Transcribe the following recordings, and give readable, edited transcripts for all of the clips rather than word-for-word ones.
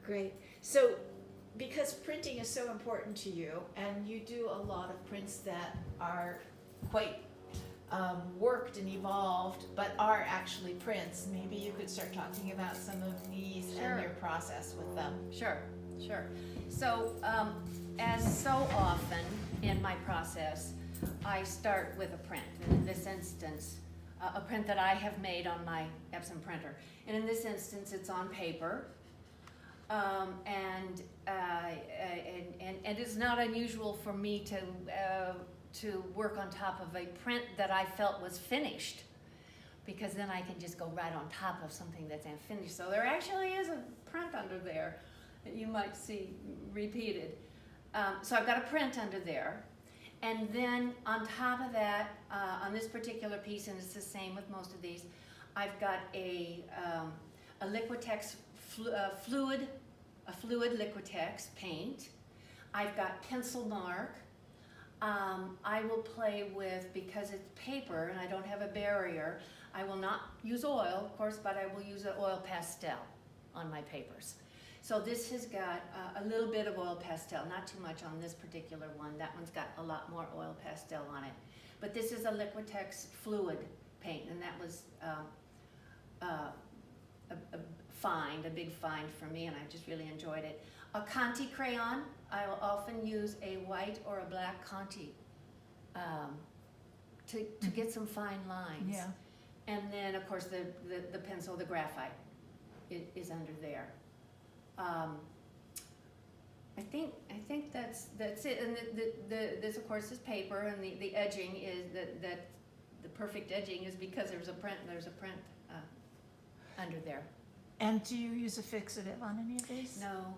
Great. So, because printing is so important to you, and you do a lot of prints that are quite worked and evolved, but are actually prints, maybe you could start talking about some of these Sure. and your process with them. Sure. So, as so often in my process, I start with a print. And in this instance, a print that I have made on my Epson printer. And in this instance, it's on paper. And it's not unusual for me to work on top of a print that I felt was finished, because then I can just go right on top of something that's unfinished. So there actually is a print under there that you might see repeated. So I've got a print under there. And then on top of that, on this particular piece, and it's the same with most of these, I've got a Liquitex fluid Liquitex paint. I've got pencil mark. I will play with, because it's paper and I don't have a barrier, I will not use oil, of course, but I will use an oil pastel on my papers. So this has got a little bit of oil pastel, not too much on this particular one. That one's got a lot more oil pastel on it. But this is a Liquitex fluid paint, and that was a big find for me, and I just really enjoyed it. A Conti crayon, I will often use a white or a black Conti to get some fine lines. Yeah. And then, of course, the pencil, the graphite, is under there. I think that's it. And this, of course, is paper, and the edging is that the perfect edging is because there's a print under there. And do you use a fixative on any of these? No,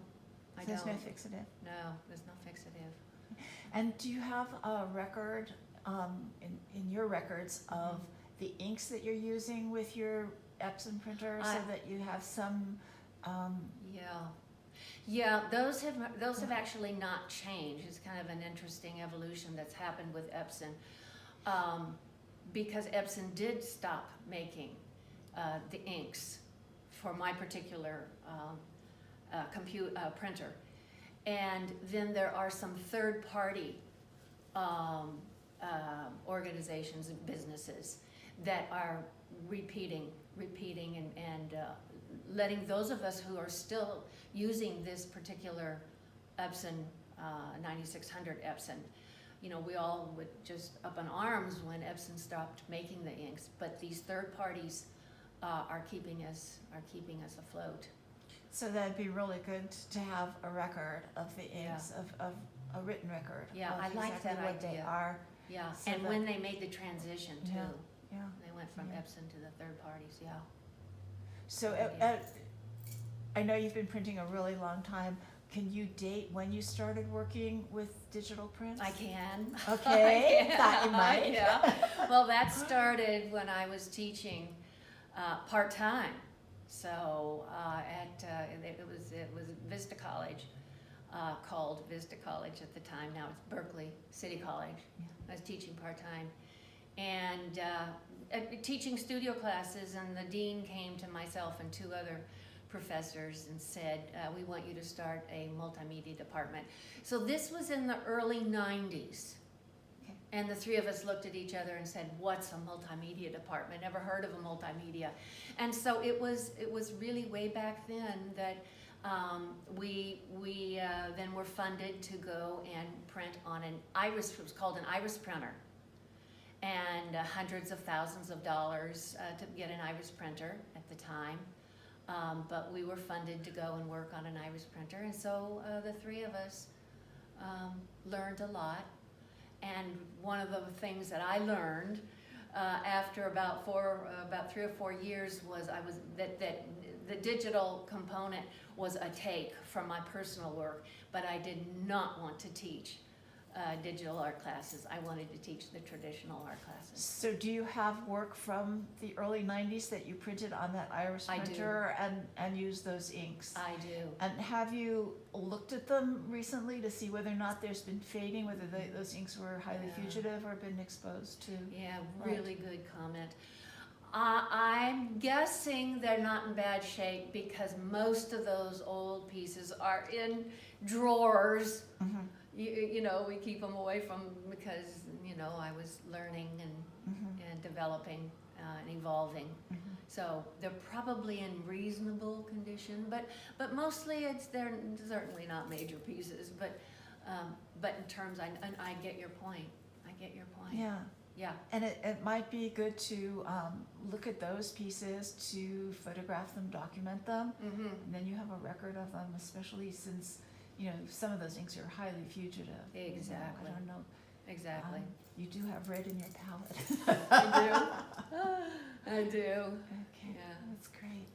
I There's don't. no fixative. No, there's no fixative. And do you have a record in your records of the inks that you're using with your Epson printer, so that you have some? Yeah. Those have actually not changed. It's kind of an interesting evolution that's happened with Epson, because Epson did stop making the inks for my particular printer, and then there are some third-party organizations and businesses that are repeating and letting those of us who are still using this particular Epson 9600 Epson, we all would just up in arms when Epson stopped making the inks, but these third parties are keeping us afloat. So that'd be really good to have a record of the inks, of a written record. Yeah, of I like exactly that what idea. they are. Yeah, So and that- when they made the transition too, Yeah. they went from Yeah. Epson to the third parties. Yeah. So I know you've been printing a really long time. Can you date when you started working with digital prints? I can. Okay, I can. thought you might. Yeah. Well, that started when I was teaching part-time. So it was Vista College, called Vista College at the time. Now it's Berkeley City College. Yeah. I was teaching part-time, and teaching studio classes, and the dean came to myself and two other professors and said, we want you to start a multimedia department. So this was in the early 90s. Okay. And the three of us looked at each other and said, what's a multimedia department? Never heard of a multimedia. And so it was really way back then that we then were funded to go and print on an iris, it was called an iris printer. And hundreds of thousands of dollars to get an iris printer at the time. But we were funded to go and work on an iris printer. And so the three of us learned a lot. And one of the things that I learned after about 3 or 4 years was that the digital component was a take from my personal work, but I did not want to teach digital art classes. I wanted to teach the traditional art classes. So do you have work from the early 90s that you printed on that iris I do. printer and used those inks? I do. And have you looked at them recently to see whether or not there's been fading, whether those inks were highly Yeah. fugitive or been exposed to? Yeah, Right. really good comment. I'm guessing they're not in bad shape because most of those old pieces are in drawers. Mhm. You know, we keep them away from, because, you know, I was learning and developing and evolving. So they're probably in reasonable condition, but mostly they're certainly not major pieces, but in terms, and I get your point. I get your point. Yeah. Yeah. And it might be good to look at those pieces, to photograph them, document them, Mm-hmm. and then you have a record of them, especially since, you know, some of those inks are highly fugitive. You know, Exactly. I don't know. Exactly. You do have red in your palette. I do. I do. Okay, Yeah. that's great.